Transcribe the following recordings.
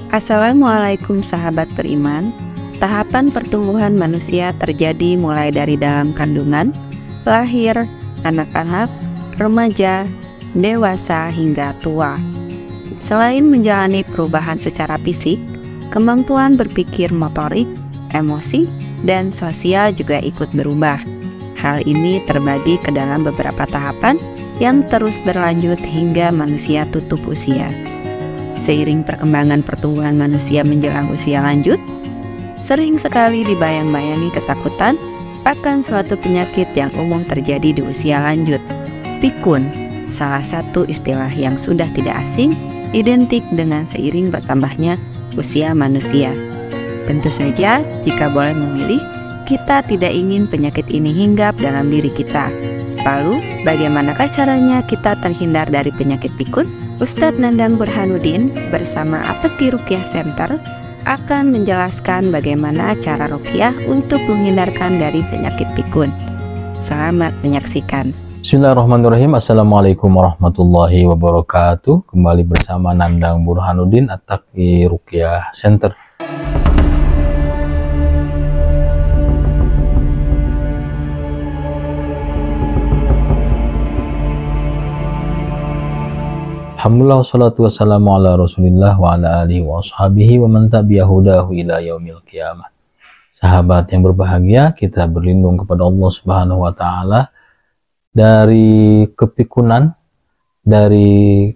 Assalamualaikum sahabat beriman. Tahapan pertumbuhan manusia terjadi mulai dari dalam kandungan, lahir, anak-anak, remaja, dewasa hingga tua. Selain menjalani perubahan secara fisik, kemampuan berpikir motorik, emosi, dan sosial juga ikut berubah. Hal ini terbagi ke dalam beberapa tahapan yang terus berlanjut hingga manusia tutup usia. Seiring perkembangan pertumbuhan manusia menjelang usia lanjut, sering sekali dibayang-bayangi ketakutan akan suatu penyakit yang umum terjadi di usia lanjut. Pikun, salah satu istilah yang sudah tidak asing, identik dengan seiring bertambahnya usia manusia. Tentu saja, jika boleh memilih, kita tidak ingin penyakit ini hinggap dalam diri kita. Lalu, bagaimanakah caranya kita terhindar dari penyakit pikun? Ustadz Nandang Burhanuddin bersama Ataqi Ruqyah Center akan menjelaskan bagaimana cara ruqyah untuk menghindarkan dari penyakit pikun. Selamat menyaksikan. Bismillahirrahmanirrahim. Assalamualaikum warahmatullahi wabarakatuh. Kembali bersama Nandang Burhanuddin Ataqi Ruqyah Center. Alhamdulillah wassalatu wassalamu ala rasulillah wa ala alihi wa ashabihi wa man tabi'ahudahu ila yaumil qiyamah. Sahabat yang berbahagia, kita berlindung kepada Allah Subhanahu wa ta'ala dari kepikunan, dari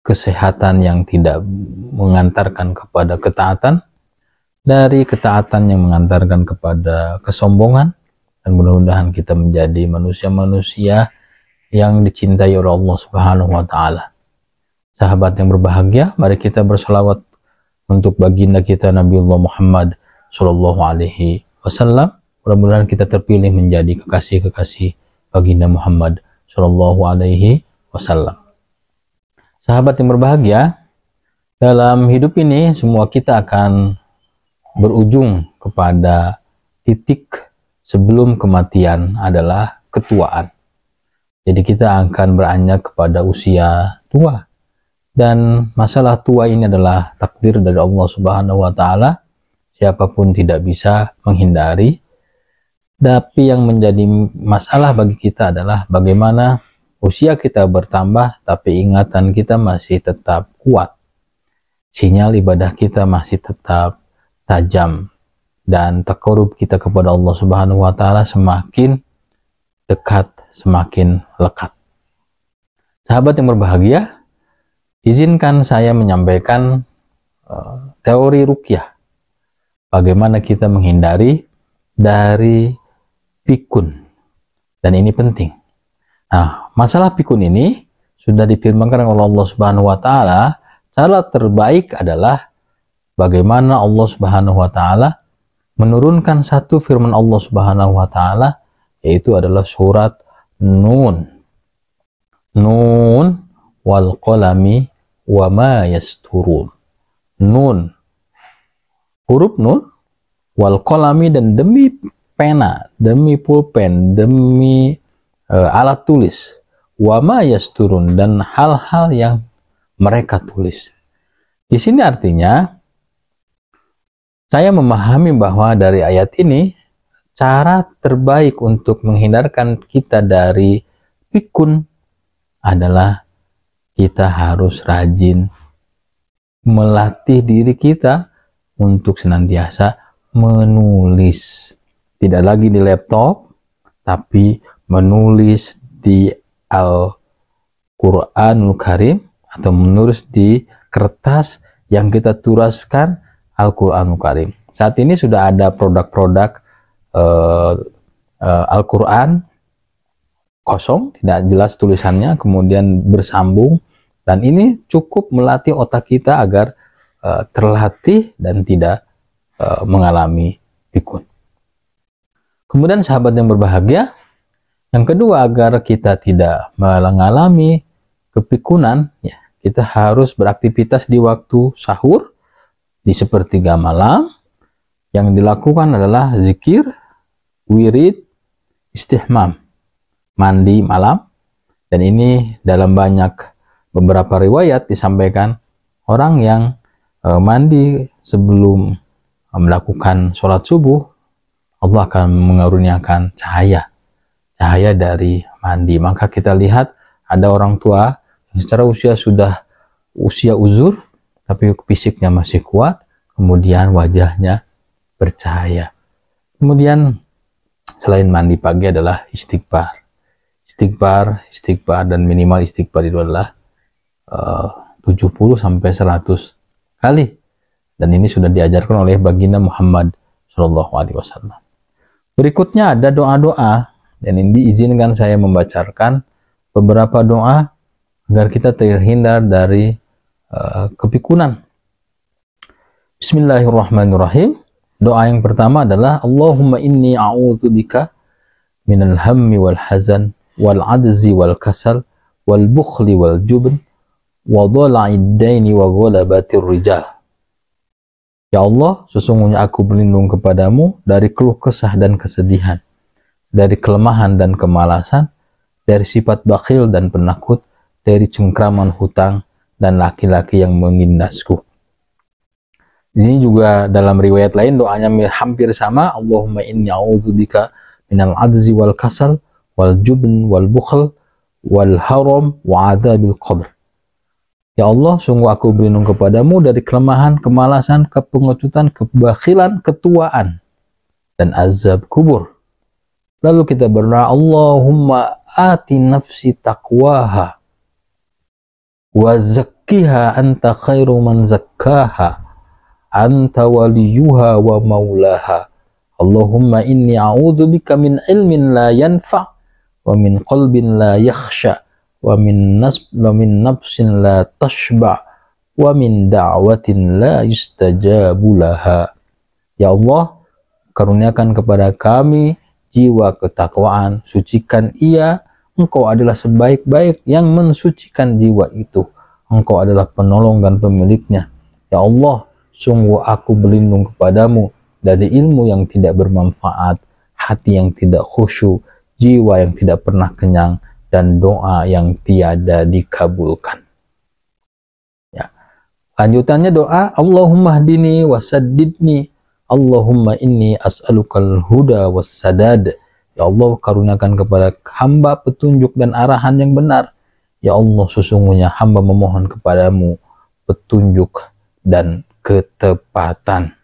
kesehatan yang tidak mengantarkan kepada ketaatan, dari ketaatan yang mengantarkan kepada kesombongan, dan mudah-mudahan kita menjadi manusia-manusia yang dicintai oleh Allah Subhanahu wa ta'ala. Sahabat yang berbahagia, mari kita berselawat untuk baginda kita Nabiullah Muhammad Sallallahu Alaihi Wasallam. Mudah-mudahan kita terpilih menjadi kekasih-kekasih baginda Muhammad Sallallahu Alaihi Wasallam. Sahabat yang berbahagia, dalam hidup ini semua kita akan berujung kepada titik sebelum kematian adalah ketuaan. Jadi kita akan beranjak kepada usia tua. Dan masalah tua ini adalah takdir dari Allah Subhanahu wa ta'ala. Siapapun tidak bisa menghindari. Tapi yang menjadi masalah bagi kita adalah bagaimana usia kita bertambah tapi ingatan kita masih tetap kuat. Sinyal ibadah kita masih tetap tajam. Dan taqarrub kita kepada Allah Subhanahu wa ta'ala semakin dekat, semakin lekat. Sahabat yang berbahagia, izinkan saya menyampaikan teori ruqyah. Bagaimana kita menghindari dari pikun. Dan ini penting. Nah, masalah pikun ini sudah difirmankan oleh Allah Subhanahu wa ta'ala. Cara terbaik adalah bagaimana Allah Subhanahu wa ta'ala menurunkan satu firman Allah Subhanahu wa ta'ala, yaitu adalah surat Nun. Nun wal qalami wa ma yasturun. Nun, huruf nun, wal qalami, dan demi pena, demi pulpen, demi alat tulis, wa ma yasturun, dan hal-hal yang mereka tulis. Di sini artinya saya memahami bahwa dari ayat ini cara terbaik untuk menghindarkan kita dari pikun adalah kita harus rajin melatih diri kita untuk senantiasa menulis. Tidak lagi di laptop, tapi menulis di Al-Quranul Karim atau menulis di kertas yang kita tuliskan Al-Quranul Karim. Saat ini sudah ada produk-produk Al-Quran kosong, tidak jelas tulisannya, kemudian bersambung, dan ini cukup melatih otak kita agar terlatih dan tidak mengalami pikun. Kemudian sahabat yang berbahagia, yang kedua, agar kita tidak mengalami kepikunan, ya, kita harus beraktivitas di waktu sahur, di sepertiga malam. Yang dilakukan adalah zikir, wirid, istihmam, mandi malam. Dan ini dalam beberapa riwayat disampaikan orang yang mandi sebelum melakukan sholat subuh, Allah akan mengaruniakan cahaya dari mandi. Maka kita lihat ada orang tua yang secara usia sudah usia uzur, tapi fisiknya masih kuat, kemudian wajahnya bercahaya. Kemudian selain mandi pagi adalah istighfar, dan minimal istighfar itu adalah 70 sampai 100 kali. Dan ini sudah diajarkan oleh baginda Muhammad SAW. Berikutnya ada doa-doa, dan ini diizinkan saya membacakan beberapa doa agar kita terhindar dari kepikunan. Bismillahirrahmanirrahim. Doa yang pertama adalah Allahumma inni a'udzubika minal hammi wal hazan wal ajzi wal kasal wal bukhli wal jubn wa dhala'id daini wa ghalabatir rijal. Ya Allah, sesungguhnya aku berlindung kepadamu dari keluh kesah dan kesedihan, dari kelemahan dan kemalasan, dari sifat bakhil dan penakut, dari cengkraman hutang dan laki-laki yang mengindasku. Ini juga dalam riwayat lain doanya hampir sama. Allahumma inni a'udzubika minal ajzi wal kasal wal jubn wal bukhl wal haram wa adzabil qabr. Ya Allah, sungguh aku berlindung kepadamu dari kelemahan, kemalasan, kepengecutan, kebakhilan, ketuaan, dan azab kubur. Lalu kita berdoa, Allahumma ati nafsi taqwaha wa zakkiha anta khairu man zakkaha anta waliyuha wa maulaha. Allahumma inni a'udzubika min ilmin la yanfa' wa min qalbin la yakhsha wa min nafsin la tashba' wa min da'watin la yustajabu laha. Ya Allah, karuniakan kepada kami jiwa ketakwaan, sucikan ia, Engkau adalah sebaik-baik yang mensucikan jiwa itu, Engkau adalah penolong dan pemiliknya. Ya Allah, sungguh aku berlindung kepadamu dari ilmu yang tidak bermanfaat, hati yang tidak khusyuk, jiwa yang tidak pernah kenyang, dan doa yang tiada dikabulkan. Ya. Lanjutannya doa, Allahumma hdini wasaddidni, Allahumma inni as'alukal huda wassadad. Ya Allah, karuniakan kepada hamba petunjuk dan arahan yang benar. Ya Allah, sesungguhnya hamba memohon kepadamu petunjuk dan ketepatan.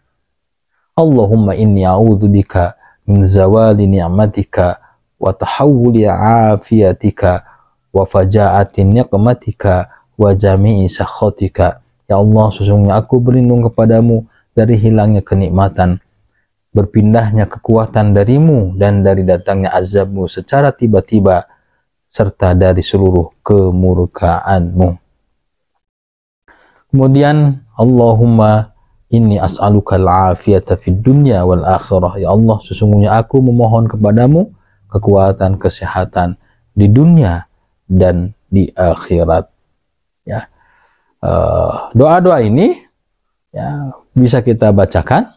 Allahumma inni a'udzubika min zawali ni'matika wa tahawuli afiyatika wa fajaati niqmatika wa jami'i sakhatika. Ya Allah, sesungguhnya aku berlindung kepadamu dari hilangnya kenikmatan, berpindahnya kekuatan darimu, dan dari datangnya azabmu secara tiba-tiba, serta dari seluruh kemurkaanmu. Kemudian Allahumma inni as'aluka al-afiyata fid dunya wal akhirah. Ya Allah, sesungguhnya aku memohon kepadamu kekuatan, kesehatan di dunia dan di akhirat. Ya, doa-doa ini ya bisa kita bacakan.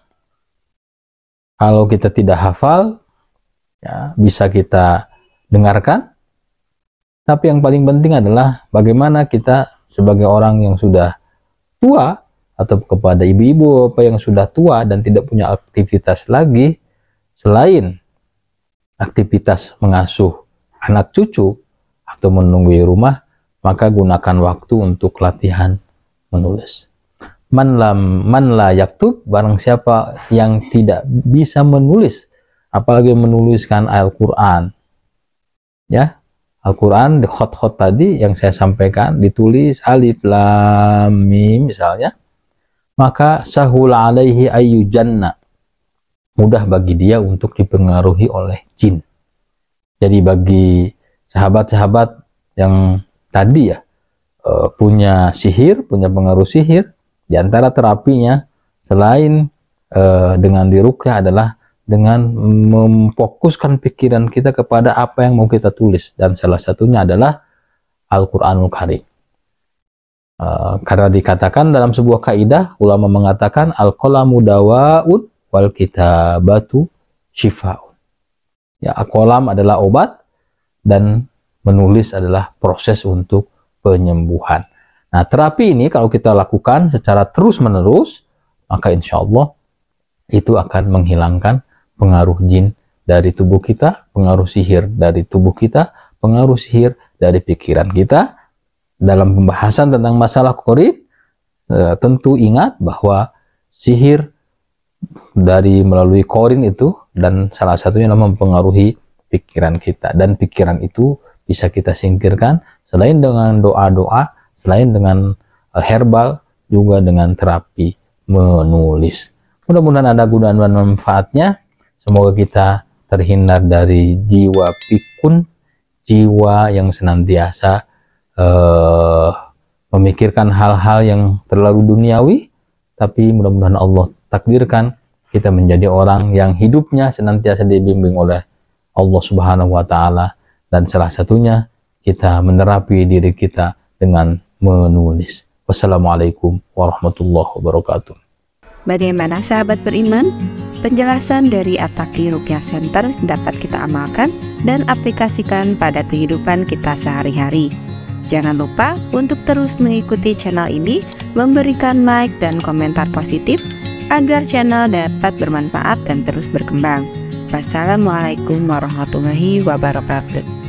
Kalau kita tidak hafal, ya bisa kita dengarkan. Tapi yang paling penting adalah bagaimana kita sebagai orang yang sudah tua, atau kepada ibu-ibu apa yang sudah tua dan tidak punya aktivitas lagi selain aktivitas mengasuh anak cucu atau menunggui rumah, maka gunakan waktu untuk latihan menulis. Man la yaktub, barang siapa yang tidak bisa menulis, apalagi menuliskan Al-Quran, ya, Al-Quran di khot-khot tadi yang saya sampaikan, ditulis alif lam mim misalnya, maka sahul alaihi ayyu janna, mudah bagi dia untuk dipengaruhi oleh jin. Jadi bagi sahabat-sahabat yang tadi ya punya sihir, punya pengaruh sihir, di antara terapinya selain dengan diruqyah adalah dengan memfokuskan pikiran kita kepada apa yang mau kita tulis, dan salah satunya adalah Al-Qur'anul Karim. Karena dikatakan dalam sebuah kaidah, ulama mengatakan al-qalamu dawa'un wal kitabatu syifa'un. Ya, al-qalam adalah obat dan menulis adalah proses untuk penyembuhan. Nah, terapi ini kalau kita lakukan secara terus-menerus, maka insya Allah itu akan menghilangkan pengaruh jin dari tubuh kita, pengaruh sihir dari tubuh kita, pengaruh sihir dari pikiran kita. Dalam pembahasan tentang masalah qorib, tentu ingat bahwa sihir dari melalui korin itu, dan salah satunya adalah mempengaruhi pikiran kita, dan pikiran itu bisa kita singkirkan selain dengan doa-doa, selain dengan herbal, juga dengan terapi menulis. Mudah-mudahan ada guna dan manfaatnya. Semoga kita terhindar dari jiwa pikun, jiwa yang senantiasa memikirkan hal-hal yang terlalu duniawi, tapi mudah-mudahan Allah takdirkan kita menjadi orang yang hidupnya senantiasa dibimbing oleh Allah Subhanahu wa Ta'ala, dan salah satunya kita menerapi diri kita dengan menulis. Wassalamualaikum warahmatullahi wabarakatuh. Bagaimana sahabat beriman? Penjelasan dari At-Taqi Ruqyah Center dapat kita amalkan dan aplikasikan pada kehidupan kita sehari-hari. Jangan lupa untuk terus mengikuti channel ini, memberikan like dan komentar positif agar channel dapat bermanfaat dan terus berkembang. Wassalamualaikum warahmatullahi wabarakatuh.